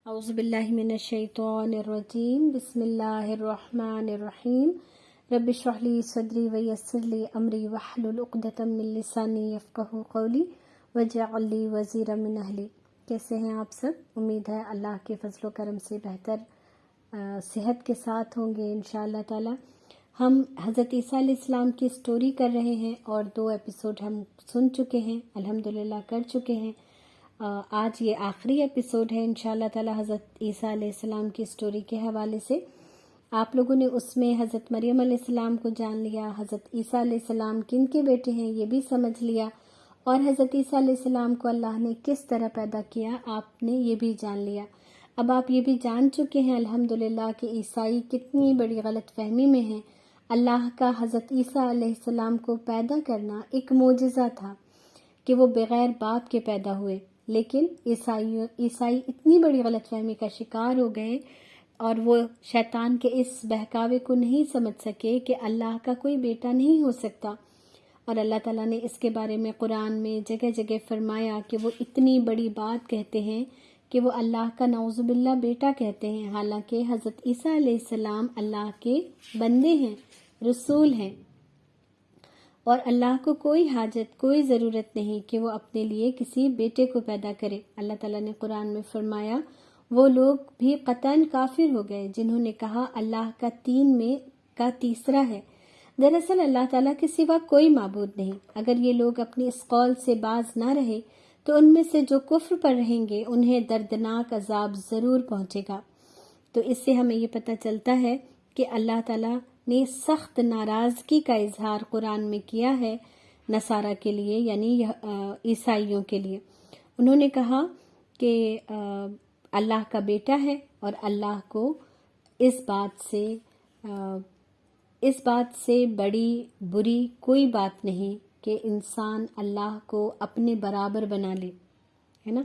اعوذ باللہ من الشیطان الرجیم بسم اللہ الرحمن الرحیم رب اشرح لی صدری ویسر لی امری واحلل عقدۃ من لسانی یفقہوا قولی واجعل لی وزیرا من اہلی۔ کیسے ہیں آپ سب؟ امید ہے اللہ کے فضل و کرم سے بہتر صحت کے ساتھ ہوں گے انشاءاللہ تعالی۔ ہم حضرت عیسیٰ علیہ السلام کی سٹوری کر رہے ہیں اور 2 ایپیسوڈ ہم سن چکے ہیں، الحمدللہ کر چکے ہیں۔ آج یہ آخری ایپیسوڈ ہے انشاءاللہ تعالی حضرت عیسیٰ علیہ السلام کی سٹوری کے حوالے سے۔ آپ لوگوں نے اس میں حضرت مریم علیہ السلام کو جان لیا، حضرت عیسیٰ علیہ السلام کن کے بیٹے ہیں یہ بھی سمجھ لیا، اور حضرت عیسیٰ علیہ السلام کو اللہ نے کس طرح پیدا کیا آپ نے یہ بھی جان لیا۔ اب آپ یہ بھی جان چکے ہیں الحمدللہ کہ عیسائی کتنی بڑی غلط فہمی میں ہیں۔ اللہ کا حضرت عیسیٰ علیہ السلام کو پیدا کرنا ایک معجزہ تھا کہ وہ بغیر باپ کے پیدا ہوئے، لیکن عیسائی اتنی بڑی غلط فہمی کا شکار ہو گئے اور وہ شیطان کے اس بہکاوے کو نہیں سمجھ سکے کہ اللہ کا کوئی بیٹا نہیں ہو سکتا، اور اللہ تعالیٰ نے اس کے بارے میں قرآن میں جگہ جگہ فرمایا کہ وہ اتنی بڑی بات کہتے ہیں کہ وہ اللہ کا نعوذ باللہ بیٹا کہتے ہیں، حالانکہ حضرت عیسیٰ علیہ السلام اللہ کے بندے ہیں، رسول ہیں، اور اللہ کو کوئی حاجت، کوئی ضرورت نہیں کہ وہ اپنے لیے کسی بیٹے کو پیدا کرے۔ اللہ تعالیٰ نے قرآن میں فرمایا وہ لوگ بھی قطعاً کافر ہو گئے جنہوں نے کہا اللہ کا 3 میں کا تیسرا ہے۔ دراصل اللہ تعالیٰ کے سوا کوئی معبود نہیں۔ اگر یہ لوگ اپنی اس قول سے باز نہ رہے تو ان میں سے جو کفر پر رہیں گے انہیں دردناک عذاب ضرور پہنچے گا۔ تو اس سے ہمیں یہ پتہ چلتا ہے کہ اللہ تعالیٰ نے سخت ناراضگی کا اظہار قرآن میں کیا ہے نصارہ کے لیے، یعنی عیسائیوں کے لیے۔ انہوں نے کہا کہ اللہ کا بیٹا ہے، اور اللہ کو اس بات سے بڑی بری کوئی بات نہیں کہ انسان اللہ کو اپنے برابر بنا لے، ہے نا۔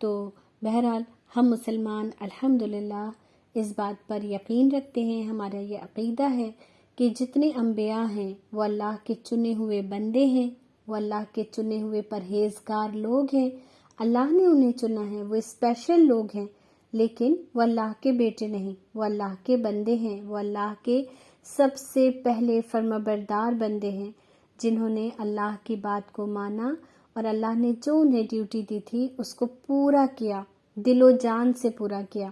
تو بہرحال ہم مسلمان الحمدللہ اس بات پر یقین رکھتے ہیں، ہمارا یہ عقیدہ ہے کہ جتنے انبیاء ہیں وہ اللہ کے چنے ہوئے بندے ہیں، وہ اللہ کے چنے ہوئے پرہیزگار لوگ ہیں، اللہ نے انہیں چنا ہے، وہ اسپیشل لوگ ہیں، لیکن وہ اللہ کے بیٹے نہیں، وہ اللہ کے بندے ہیں، وہ اللہ کے سب سے پہلے فرمانبردار بندے ہیں جنہوں نے اللہ کی بات کو مانا اور اللہ نے جو انہیں ڈیوٹی دی تھی اس کو پورا کیا، دل و جان سے پورا کیا۔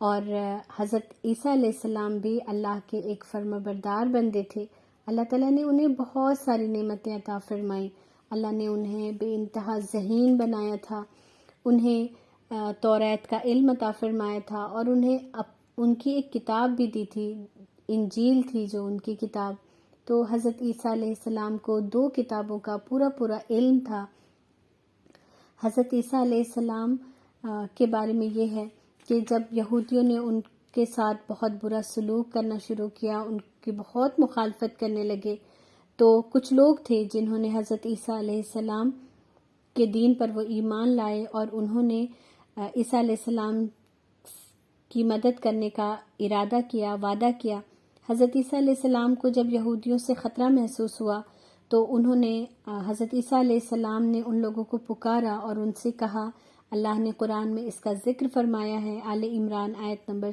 اور حضرت عیسیٰ علیہ السلام بھی اللہ کے ایک فرمانبردار بندے تھے۔ اللہ تعالیٰ نے انہیں بہت ساری نعمتیں عطا فرمائیں۔ اللہ نے انہیں بے انتہا ذہین بنایا تھا، انہیں توریت کا علم عطا فرمایا تھا، اور انہیں ان کی ایک کتاب بھی دی تھی، انجیل تھی جو ان کی کتاب۔ تو حضرت عیسیٰ علیہ السلام کو 2 کتابوں کا پورا علم تھا۔ حضرت عیسیٰ علیہ السلام کے بارے میں یہ ہے کہ جب یہودیوں نے ان کے ساتھ بہت برا سلوک کرنا شروع کیا، ان کی بہت مخالفت کرنے لگے، تو کچھ لوگ تھے جنہوں نے حضرت عیسیٰ علیہ السلام کے دین پر وہ ایمان لائے، اور انہوں نے عیسیٰ علیہ السلام کی مدد کرنے کا ارادہ کیا، وعدہ کیا۔ حضرت عیسیٰ علیہ السلام کو جب یہودیوں سے خطرہ محسوس ہوا تو انہوں نے حضرت عیسیٰ علیہ السلام نے ان لوگوں کو پکارا اور ان سے کہا، اللہ نے قرآن میں اس کا ذکر فرمایا ہے، آل عمران آیت نمبر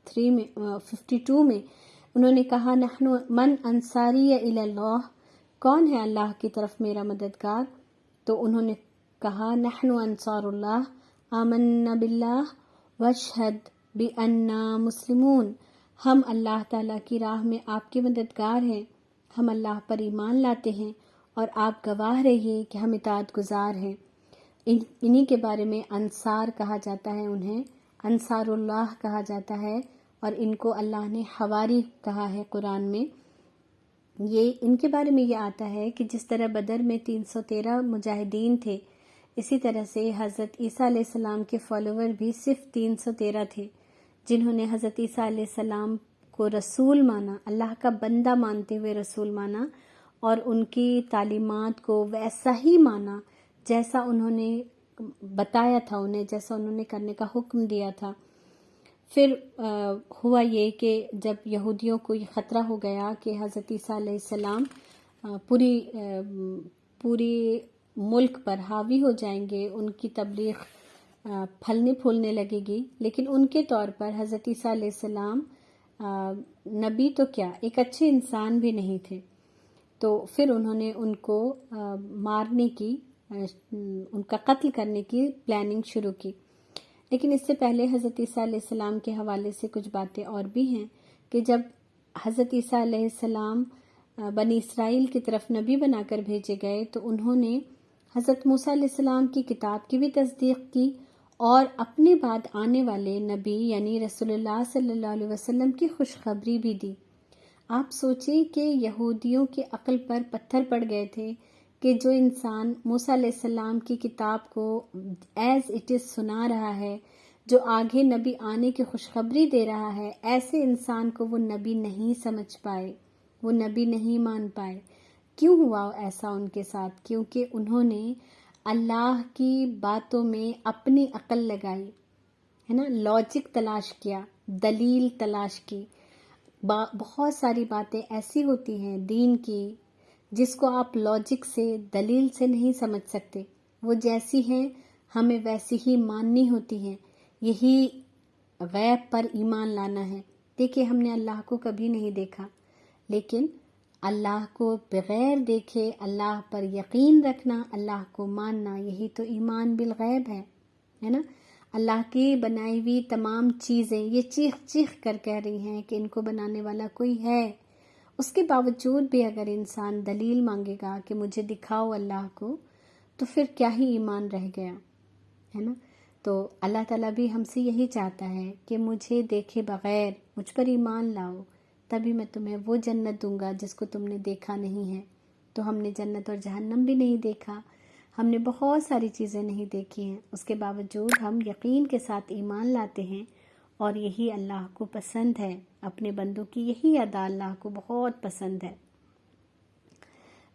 52 میں انہوں نے کہا، نحن من انصاری الی اللہ، کون ہے اللہ کی طرف میرا مددگار؟ تو انہوں نے کہا، نحن انصار اللہ آمنا باللہ واشہد بأننا مسلمون، ہم اللہ تعالیٰ کی راہ میں آپ کے مددگار ہیں، ہم اللہ پر ایمان لاتے ہیں اور آپ گواہ رہیے کہ ہم اطاعت گزار ہیں۔ انہی کے بارے میں انصار کہا جاتا ہے، انہیں انصار اللہ کہا جاتا ہے، اور ان کو اللہ نے حواری کہا ہے قرآن میں۔ یہ ان کے بارے میں یہ آتا ہے کہ جس طرح بدر میں 313 مجاہدین تھے، اسی طرح سے حضرت عیسیٰ علیہ السلام کے فالوور بھی صرف 313 تھے جنہوں نے حضرت عیسیٰ علیہ السلام کو رسول مانا، اللہ کا بندہ مانتے ہوئے رسول مانا، اور ان کی تعلیمات کو ویسا ہی مانا جیسا انہوں نے بتایا تھا، انہیں جیسا انہوں نے کرنے کا حکم دیا تھا۔ پھر ہوا یہ کہ جب یہودیوں کو یہ خطرہ ہو گیا کہ حضرت عیسیٰ علیہ السلام پوری ملک پر حاوی ہو جائیں گے، ان کی تبلیغ پھلنے پھولنے لگے گی، لیکن ان کے طور پر حضرت عیسیٰ علیہ السلام نبی تو کیا، ایک اچھے انسان بھی نہیں تھے. تو پھر انہوں نے ان کو مارنے کی، ان کا قتل کرنے کی پلاننگ شروع کی. لیکن اس سے پہلے حضرت عیسیٰ علیہ السلام کے حوالے سے کچھ باتیں اور بھی ہیں کہ جب حضرت عیسیٰ علیہ السلام بنی اسرائیل کی طرف نبی بنا کر بھیجے گئے تو انہوں نے حضرت موسیٰ علیہ السلام کی کتاب کی بھی تصدیق کی اور اپنے بعد آنے والے نبی یعنی رسول اللہ صلی اللہ علیہ وسلم کی خوشخبری بھی دی. آپ سوچیں کہ یہودیوں کی عقل پر پتھر پڑ گئے تھے کہ جو انسان موسیٰ علیہ السلام کی کتاب کو ایز اٹ از سنا رہا ہے، جو آگے نبی آنے کی خوشخبری دے رہا ہے، ایسے انسان کو وہ نبی نہیں سمجھ پائے، وہ نبی نہیں مان پائے. کیوں ہوا ایسا ان کے ساتھ؟ کیونکہ انہوں نے اللہ کی باتوں میں اپنی عقل لگائی ہے نا، لاجک تلاش کیا، دلیل تلاش کی. بہت ساری باتیں ایسی ہوتی ہیں دین کی جس کو آپ لاجک سے، دلیل سے نہیں سمجھ سکتے. وہ جیسی ہیں ہمیں ویسی ہی ماننی ہوتی ہیں. یہی غیب پر ایمان لانا ہے. دیکھیں ہم نے اللہ کو کبھی نہیں دیکھا، لیکن اللہ کو بغیر دیکھے اللہ پر یقین رکھنا، اللہ کو ماننا، یہی تو ایمان بالغیب ہے نا. اللہ کی بنائی ہوئی تمام چیزیں یہ چیخ چیخ کر کہہ رہی ہیں کہ ان کو بنانے والا کوئی ہے. اس کے باوجود بھی اگر انسان دلیل مانگے گا کہ مجھے دکھاؤ اللہ کو، تو پھر کیا ہی ایمان رہ گیا ہے نا. تو اللہ تعالیٰ بھی ہم سے یہی چاہتا ہے کہ مجھے دیکھے بغیر مجھ پر ایمان لاؤ، تبھی میں تمہیں وہ جنت دوں گا جس کو تم نے دیکھا نہیں ہے. تو ہم نے جنت اور جہنم بھی نہیں دیکھا، ہم نے بہت ساری چیزیں نہیں دیکھی ہیں، اس کے باوجود ہم یقین کے ساتھ ایمان لاتے ہیں، اور یہی اللہ کو پسند ہے. اپنے بندوں کی یہی ادا اللہ کو بہت پسند ہے.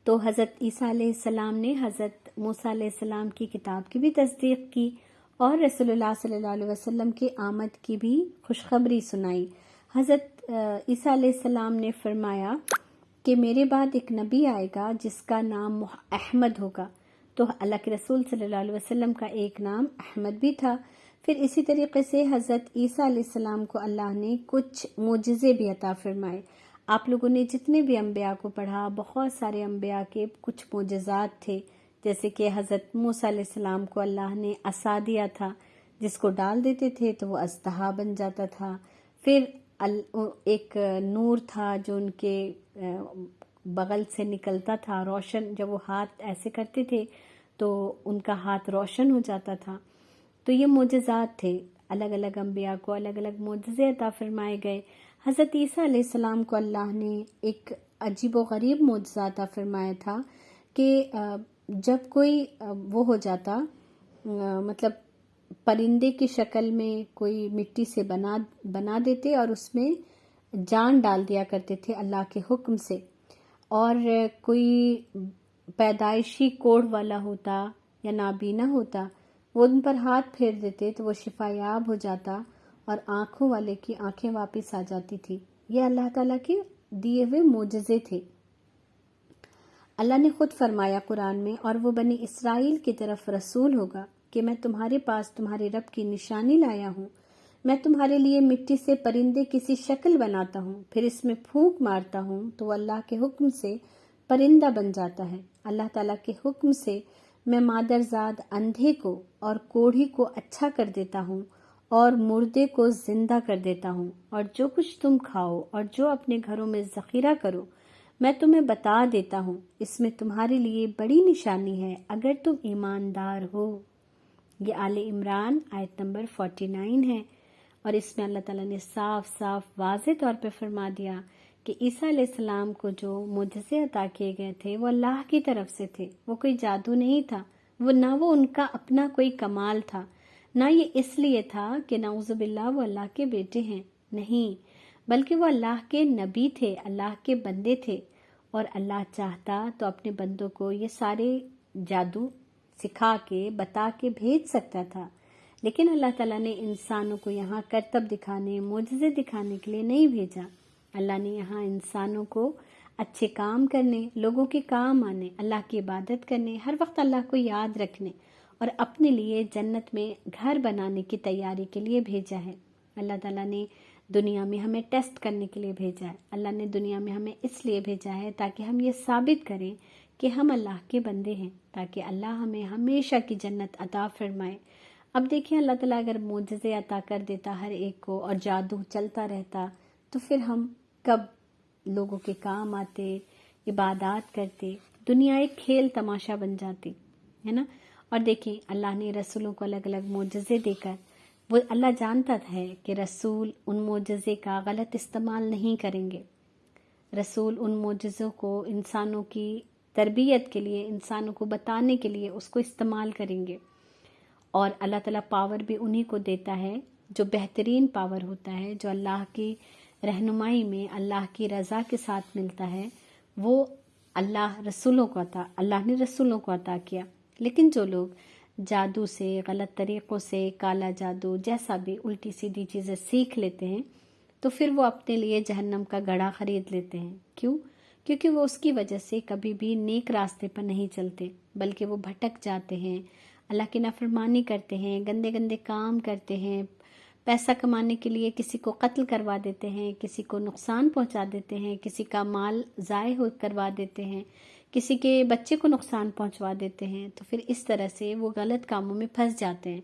تو حضرت عیسیٰ علیہ السلام نے حضرت موسیٰ علیہ السلام کی کتاب کی بھی تصدیق کی اور رسول اللہ صلی اللہ علیہ وسلم کی آمد کی بھی خوشخبری سنائی. حضرت عیسیٰ علیہ السلام نے فرمایا کہ میرے بعد ایک نبی آئے گا جس کا نام احمد ہوگا. تو اللہ کے رسول صلی اللہ علیہ وسلم کا ایک نام احمد بھی تھا. پھر اسی طریقے سے حضرت عیسیٰ علیہ السلام کو اللہ نے کچھ معجزے بھی عطا فرمائے. آپ لوگوں نے جتنے بھی انبیاء کو پڑھا، بہت سارے انبیاء کے کچھ معجزات تھے. جیسے کہ حضرت موسیٰ علیہ السلام کو اللہ نے عصا دیا تھا، جس کو ڈال دیتے تھے تو وہ اژدہا بن جاتا تھا. پھر ایک نور تھا جو ان کے بغل سے نکلتا تھا، روشن. جب وہ ہاتھ ایسے کرتے تھے تو ان کا ہاتھ روشن ہو جاتا تھا. تو یہ معجزات تھے. الگ الگ انبیاء کو الگ الگ معجزے عطا فرمائے گئے. حضرت عیسیٰ علیہ السلام کو اللہ نے ایک عجیب و غریب معجزہ عطا فرمایا تھا کہ جب کوئی وہ ہو جاتا، مطلب پرندے کی شکل میں کوئی مٹی سے بنا دیتے اور اس میں جان ڈال دیا کرتے تھے اللہ کے حکم سے. اور کوئی پیدائشی کوڑ والا ہوتا یا نابینا ہوتا، وہ ان پر ہاتھ پھیر دیتے تو وہ شفا یاب ہو جاتا اور آنکھوں والے کی آنکھیں واپس آ جاتی تھی. یہ اللہ تعالیٰ کے دیے ہوئے معجزے تھے. اللہ نے خود فرمایا قرآن میں، اور وہ بنی اسرائیل کی طرف رسول ہوگا کہ میں تمہارے پاس تمہارے رب کی نشانی لایا ہوں. میں تمہارے لیے مٹی سے پرندے کسی شکل بناتا ہوں، پھر اس میں پھونک مارتا ہوں تو وہ اللہ کے حکم سے پرندہ بن جاتا ہے. اللہ تعالیٰ کے حکم سے میں مادرزاد اندھے کو اور کوڑھی کو اچھا کر دیتا ہوں اور مردے کو زندہ کر دیتا ہوں. اور جو کچھ تم کھاؤ اور جو اپنے گھروں میں ذخیرہ کرو میں تمہیں بتا دیتا ہوں. اس میں تمہارے لیے بڑی نشانی ہے اگر تم ایماندار ہو. یہ آل عمران آیت نمبر 49 ہے. اور اس میں اللہ تعالیٰ نے صاف صاف واضح طور پہ فرما دیا کہ عیسیٰ علیہ السلام کو جو معجزے عطا کیے گئے تھے وہ اللہ کی طرف سے تھے. وہ کوئی جادو نہیں تھا، نہ وہ ان کا اپنا کوئی کمال تھا، نہ یہ اس لیے تھا کہ نعوذ باللہ وہ اللہ کے بیٹے ہیں. نہیں، بلکہ وہ اللہ کے نبی تھے، اللہ کے بندے تھے. اور اللہ چاہتا تو اپنے بندوں کو یہ سارے جادو سکھا کے بتا کے بھیج سکتا تھا، لیکن اللہ تعالیٰ نے انسانوں کو یہاں کرتب دکھانے، معجزے دکھانے کے لیے نہیں بھیجا. اللہ نے یہاں انسانوں کو اچھے کام کرنے، لوگوں کے کام آنے، اللہ کی عبادت کرنے، ہر وقت اللہ کو یاد رکھنے اور اپنے لیے جنت میں گھر بنانے کی تیاری کے لیے بھیجا ہے۔ اللہ تعالیٰ نے دنیا میں ہمیں ٹیسٹ کرنے کے لیے بھیجا ہے۔ اللہ نے دنیا میں ہمیں اس لیے بھیجا ہے تاکہ ہم یہ ثابت کریں کہ ہم اللہ کے بندے ہیں، تاکہ اللہ ہمیں ہمیشہ کی جنت عطا فرمائے۔ اب دیکھیں اللہ تعالیٰ اگر معجزے عطا کر دیتا ہر ایک کو اور جادو چلتا رہتا تو پھر ہم کب لوگوں کے کام آتے، عبادات کرتے، دنیا ایک کھیل تماشا بن جاتی ہے نا۔ اور دیکھیں اللہ نے رسولوں کو الگ الگ معجزے دے کر، وہ اللہ جانتا ہے کہ رسول ان معجزے کا غلط استعمال نہیں کریں گے۔ رسول ان معجزوں کو انسانوں کی تربیت کے لیے، انسانوں کو بتانے کے لیے اس کو استعمال کریں گے، اور اللہ تعالیٰ پاور بھی انہی کو دیتا ہے جو بہترین پاور ہوتا ہے، جو اللہ کی رہنمائی میں اللہ کی رضا کے ساتھ ملتا ہے، وہ اللہ نے رسولوں کو عطا کیا۔ لیکن جو لوگ جادو سے، غلط طریقوں سے، کالا جادو جیسا بھی الٹی سیدھی چیزیں سیکھ لیتے ہیں تو پھر وہ اپنے لیے جہنم کا گڑھا خرید لیتے ہیں۔ کیوں؟ کیونکہ وہ اس کی وجہ سے کبھی بھی نیک راستے پر نہیں چلتے، بلکہ وہ بھٹک جاتے ہیں، اللہ کی نافرمانی کرتے ہیں، گندے گندے کام کرتے ہیں، پیسہ کمانے کے لیے کسی کو قتل کروا دیتے ہیں، کسی کو نقصان پہنچا دیتے ہیں، کسی کا مال ضائع کروا دیتے ہیں، کسی کے بچے کو نقصان پہنچوا دیتے ہیں، تو پھر اس طرح سے وہ غلط کاموں میں پھنس جاتے ہیں۔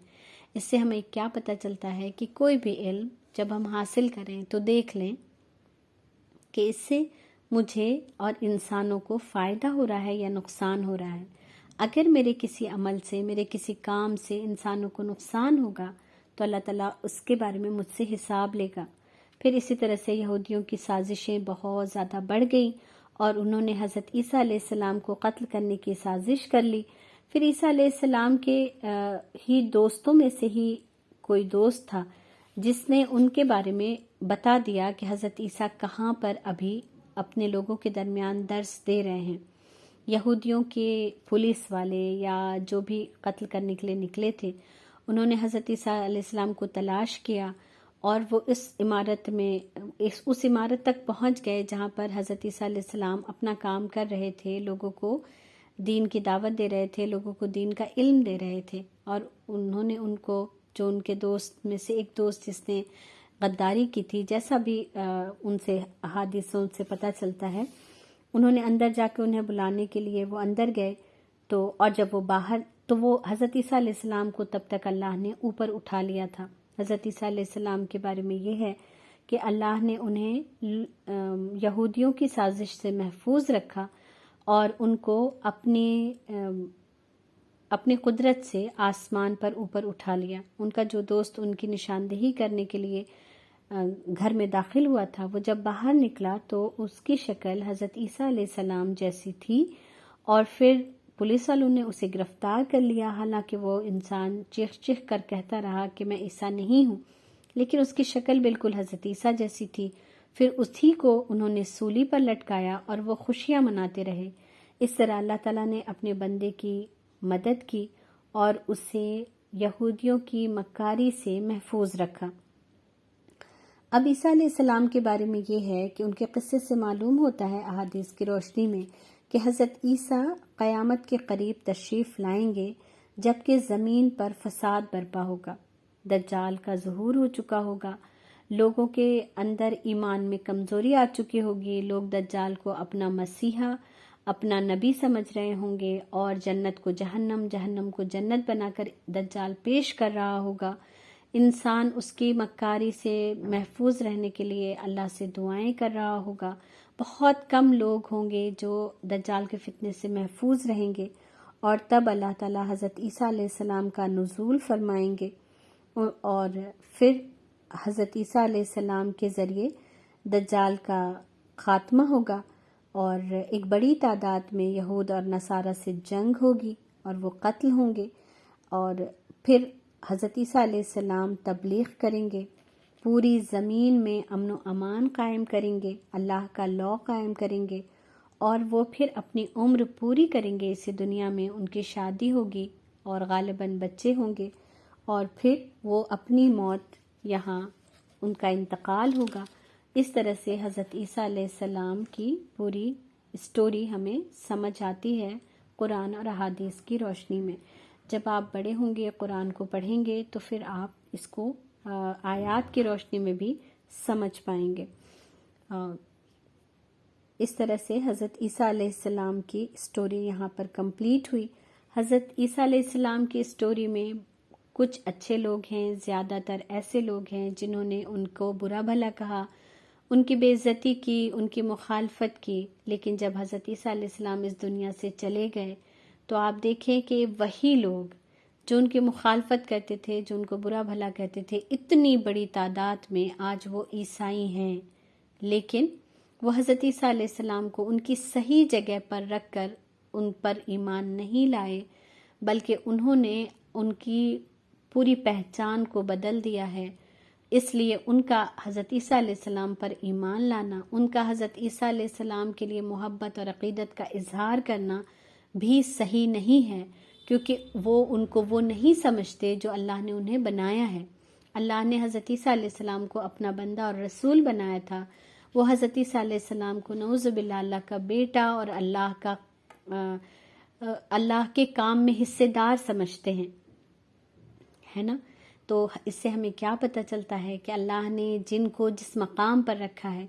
اس سے ہمیں کیا پتہ چلتا ہے کہ کوئی بھی علم جب ہم حاصل کریں تو دیکھ لیں کہ اس سے مجھے اور انسانوں کو فائدہ ہو رہا ہے یا نقصان ہو رہا ہے۔ اگر میرے کسی عمل سے، میرے کسی کام سے انسانوں کو نقصان ہوگا تو اللہ تعالیٰ اس کے بارے میں مجھ سے حساب لے گا۔ پھر اسی طرح سے یہودیوں کی سازشیں بہت زیادہ بڑھ گئیں اور انہوں نے حضرت عیسیٰ علیہ السلام کو قتل کرنے کی سازش کر لی۔ پھر عیسیٰ علیہ السلام کے ہی دوستوں میں سے ہی کوئی دوست تھا جس نے ان کے بارے میں بتا دیا کہ حضرت عیسیٰ کہاں پر ابھی اپنے لوگوں کے درمیان درس دے رہے ہیں۔ یہودیوں کے پولیس والے یا جو بھی قتل کرنے کے لیے نکلے تھے، انہوں نے حضرت عیسیٰ علیہ السلام کو تلاش کیا اور وہ اس عمارت تک پہنچ گئے جہاں پر حضرت عیسیٰ علیہ السلام اپنا کام کر رہے تھے، لوگوں کو دین کی دعوت دے رہے تھے، لوگوں کو دین کا علم دے رہے تھے۔ اور انہوں نے ان کو، جو ان کے دوست میں سے ایک دوست جس نے غداری کی تھی، جیسا بھی ان سے احادیثوں سے پتہ چلتا ہے، انہوں نے اندر جا کے انہیں بلانے کے لیے وہ اندر گئے، تو اور جب وہ باہر، تو وہ حضرت عیسیٰ علیہ السلام کو تب تک اللہ نے اوپر اٹھا لیا تھا۔ حضرت عیسیٰ علیہ السلام کے بارے میں یہ ہے کہ اللہ نے انہیں یہودیوں کی سازش سے محفوظ رکھا اور ان کو اپنی قدرت سے آسمان پر اوپر اٹھا لیا۔ ان کا جو دوست ان کی نشاندہی کرنے کے لیے گھر میں داخل ہوا تھا، وہ جب باہر نکلا تو اس کی شکل حضرت عیسیٰ علیہ السلام جیسی تھی، اور پھر پولیس والوں نے اسے گرفتار کر لیا، حالانکہ وہ انسان چیخ چیخ کر کہتا رہا کہ میں عیسیٰ نہیں ہوں، لیکن اس کی شکل بالکل حضرت عیسیٰ جیسی تھی۔ پھر اسی کو انہوں نے سولی پر لٹکایا اور وہ خوشیاں مناتے رہے۔ اس طرح اللہ تعالیٰ نے اپنے بندے کی مدد کی اور اسے یہودیوں کی مکاری سے محفوظ رکھا۔ اب عیسیٰ علیہ السلام کے بارے میں یہ ہے کہ ان کے قصے سے معلوم ہوتا ہے احادیث کی روشنی میں کہ حضرت عیسیٰ قیامت کے قریب تشریف لائیں گے، جبکہ زمین پر فساد برپا ہوگا، دجال کا ظہور ہو چکا ہوگا، لوگوں کے اندر ایمان میں کمزوری آ چکی ہوگی، لوگ دجال کو اپنا مسیحا، اپنا نبی سمجھ رہے ہوں گے، اور جنت کو جہنم، جہنم کو جنت بنا کر دجال پیش کر رہا ہوگا۔ انسان اس کی مکاری سے محفوظ رہنے کے لیے اللہ سے دعائیں کر رہا ہوگا۔ بہت کم لوگ ہوں گے جو دجال کے فتنے سے محفوظ رہیں گے، اور تب اللہ تعالیٰ حضرت عیسیٰ علیہ السلام کا نزول فرمائیں گے، اور پھر حضرت عیسیٰ علیہ السلام کے ذریعے دجال کا خاتمہ ہوگا، اور ایک بڑی تعداد میں یہود اور نصارہ سے جنگ ہوگی اور وہ قتل ہوں گے، اور پھر حضرت عیسیٰ علیہ السلام تبلیغ کریں گے، پوری زمین میں امن و امان قائم کریں گے، اللہ کا لا قائم کریں گے، اور وہ پھر اپنی عمر پوری کریں گے اسی دنیا میں، ان کی شادی ہوگی اور غالباً بچے ہوں گے، اور پھر وہ اپنی موت یہاں ان کا انتقال ہوگا۔ اس طرح سے حضرت عیسیٰ علیہ السلام کی پوری اسٹوری ہمیں سمجھ آتی ہے قرآن اور احادیث کی روشنی میں۔ جب آپ بڑے ہوں گے قرآن کو پڑھیں گے تو پھر آپ اس کو آیات کی روشنی میں بھی سمجھ پائیں گے۔ اس طرح سے حضرت عیسیٰ علیہ السلام کی سٹوری یہاں پر کمپلیٹ ہوئی۔ حضرت عیسیٰ علیہ السلام کی سٹوری میں کچھ اچھے لوگ ہیں، زیادہ تر ایسے لوگ ہیں جنہوں نے ان کو برا بھلا کہا، ان کی بے عزتی کی، ان کی مخالفت کی، لیکن جب حضرت عیسیٰ علیہ السلام اس دنیا سے چلے گئے تو آپ دیکھیں کہ وہی لوگ جو ان کی مخالفت کرتے تھے، جو ان کو برا بھلا کہتے تھے، اتنی بڑی تعداد میں آج وہ عیسائی ہیں، لیکن وہ حضرت عیسیٰ علیہ السلام کو ان کی صحیح جگہ پر رکھ کر ان پر ایمان نہیں لائے، بلکہ انہوں نے ان کی پوری پہچان کو بدل دیا ہے۔ اس لیے ان کا حضرت عیسیٰ علیہ السلام پر ایمان لانا، ان کا حضرت عیسیٰ علیہ السلام کے لیے محبت اور عقیدت کا اظہار کرنا بھی صحیح نہیں ہے، کیونکہ وہ ان کو وہ نہیں سمجھتے جو اللہ نے انہیں بنایا ہے۔ اللہ نے حضرت عیسیٰ علیہ السلام کو اپنا بندہ اور رسول بنایا تھا، وہ حضرت عیسیٰ علیہ السلام کو نعوذ باللہ اللہ کا بیٹا اور اللہ کے کام میں حصے دار سمجھتے ہیں، ہے نا؟ تو اس سے ہمیں کیا پتہ چلتا ہے کہ اللہ نے جن کو جس مقام پر رکھا ہے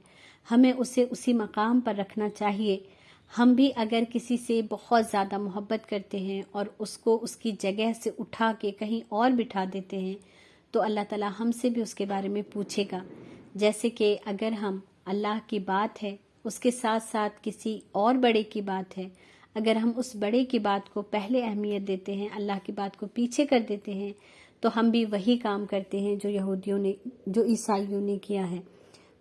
ہمیں اسے اسی مقام پر رکھنا چاہیے۔ ہم بھی اگر کسی سے بہت زیادہ محبت کرتے ہیں اور اس کو اس کی جگہ سے اٹھا کے کہیں اور بٹھا دیتے ہیں تو اللہ تعالیٰ ہم سے بھی اس کے بارے میں پوچھے گا۔ جیسے کہ اگر ہم اللہ کی بات ہے اس کے ساتھ ساتھ کسی اور بڑے کی بات ہے، اگر ہم اس بڑے کی بات کو پہلے اہمیت دیتے ہیں، اللہ کی بات کو پیچھے کر دیتے ہیں، تو ہم بھی وہی کام کرتے ہیں جو عیسائیوں نے کیا ہے،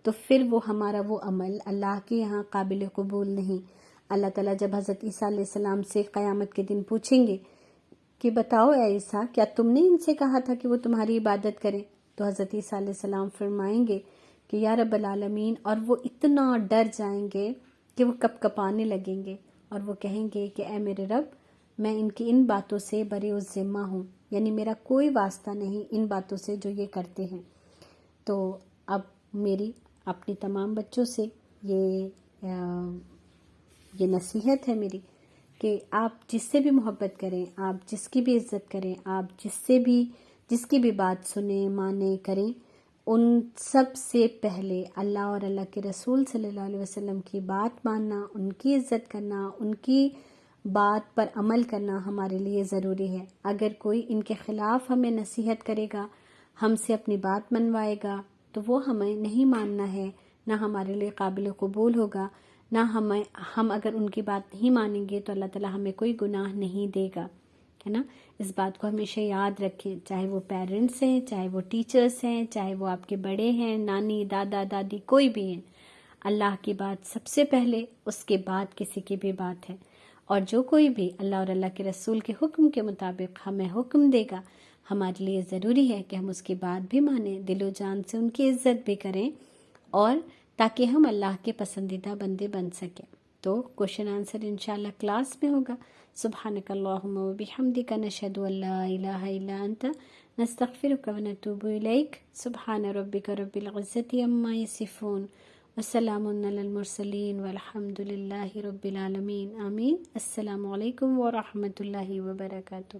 تو پھر وہ ہمارا وہ عمل اللہ کے یہاں قابل قبول نہیں۔ اللہ تعالیٰ جب حضرت عیسیٰ علیہ السلام سے قیامت کے دن پوچھیں گے کہ بتاؤ اے عیسیٰ، کیا تم نے ان سے کہا تھا کہ وہ تمہاری عبادت کریں؟ تو حضرت عیسیٰ علیہ السلام فرمائیں گے کہ یا رب العالمین، اور وہ اتنا ڈر جائیں گے کہ وہ کپ کپانے لگیں گے اور وہ کہیں گے کہ اے میرے رب، میں ان کی ان باتوں سے بری الذمہ ہوں، یعنی میرا کوئی واسطہ نہیں ان باتوں سے جو یہ کرتے ہیں۔ تو اب میری اپنی تمام بچوں سے یہ نصیحت ہے میری کہ آپ جس سے بھی محبت کریں، آپ جس کی بھی عزت کریں، آپ جس کی بھی بات سنیں، مانیں، کریں، ان سب سے پہلے اللہ اور اللہ کے رسول صلی اللہ علیہ وسلم کی بات ماننا، ان کی عزت کرنا، ان کی بات پر عمل کرنا ہمارے لیے ضروری ہے۔ اگر کوئی ان کے خلاف ہمیں نصیحت کرے گا، ہم سے اپنی بات منوائے گا، تو وہ ہمیں نہیں ماننا ہے، نہ ہمارے لیے قابل قبول ہوگا، نہ ہم اگر ان کی بات نہیں مانیں گے تو اللہ تعالیٰ ہمیں کوئی گناہ نہیں دے گا، ہے نا؟ اس بات کو ہمیشہ یاد رکھیں، چاہے وہ پیرنٹس ہیں، چاہے وہ ٹیچرز ہیں، چاہے وہ آپ کے بڑے ہیں، نانی، دادا، دادی، کوئی بھی ہیں، اللہ کی بات سب سے پہلے، اس کے بعد کسی کی بھی بات ہے۔ اور جو کوئی بھی اللہ اور اللہ کے رسول کے حکم کے مطابق ہمیں حکم دے گا، ہمارے لیے ضروری ہے کہ ہم اس کی بات بھی مانیں، دل و جان سے ان کی عزت بھی کریں، اور تاکہ ہم اللہ کے پسندیدہ بندے بن سکیں۔ تو کوشچن آنسر انشاءاللہ کلاس میں ہوگا۔ سبحانک اللہم و بحمدک، نشہد ان لا الہ الا انت، نستغفرک و نتوب الیک۔ سبحان ربک رب العزت عما یصفون، وسلام علی المرسلین، والحمد للہ رب العالمین، آمین۔ السلام علیکم ورحمۃ اللہ وبرکاتہ۔